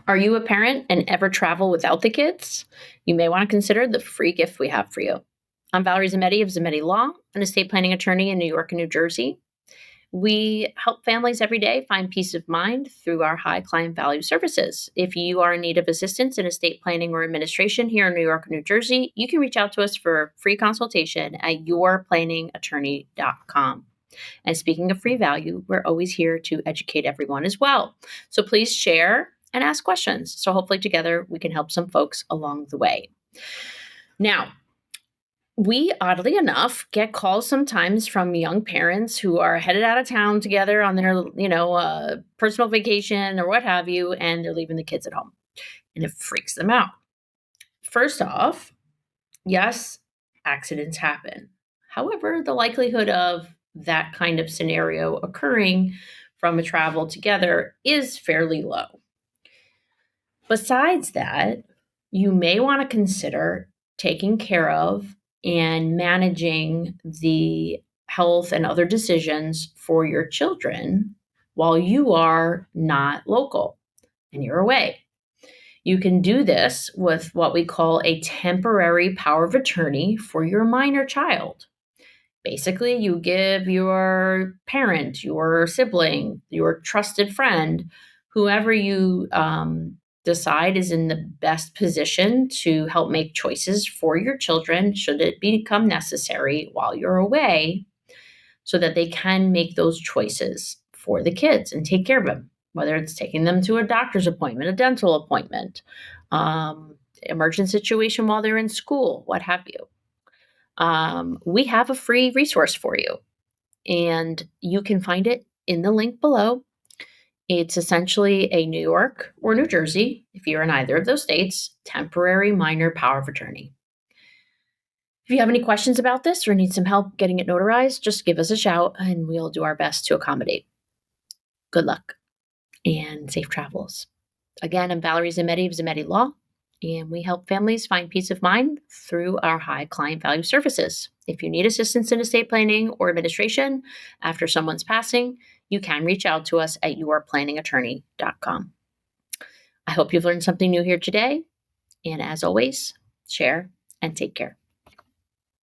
Are you a parent and ever travel without the kids? You may want to consider the free gift we have for you. I'm Valerie Zammitti of Zammitti Law, an estate planning attorney in New York and New Jersey. We help families every day find peace of mind through our high client value services. If you are in need of assistance in estate planning or administration here in New York and New Jersey, you can reach out to us for a free consultation at yourplanningattorney.com. And speaking of free value, we're always here to educate everyone as well. So please share and ask questions. So hopefully together we can help some folks along the way. Now, we, oddly enough, get calls sometimes from young parents who are headed out of town together on their, personal vacation or what have you, and they're leaving the kids at home. And it freaks them out. First off, yes, accidents happen. However, the likelihood of that kind of scenario occurring from a travel together is fairly low. Besides that, you may want to consider taking care of and managing the health and other decisions for your children while you are not local and you're away. You can do this with what we call a temporary power of attorney for your minor child. Basically, you give your parent, your sibling, your trusted friend, whoever you decide is in the best position to help make choices for your children should it become necessary while you're away, so that they can make those choices for the kids and take care of them, whether it's taking them to a doctor's appointment, a dental appointment, emergent situation while they're in school, what have you. We have a free resource for you, and you can find it in the link below. It's essentially a New York or New Jersey, if you're in either of those states, temporary minor power of attorney. If you have any questions about this or need some help getting it notarized, just give us a shout and we'll do our best to accommodate. Good luck and safe travels. Again, I'm Valerie Zammitti of Zammitti Law, and we help families find peace of mind through our high client value services. If you need assistance in estate planning or administration after someone's passing, you can reach out to us at yourplanningattorney.com. I hope you've learned something new here today. And as always, share and take care.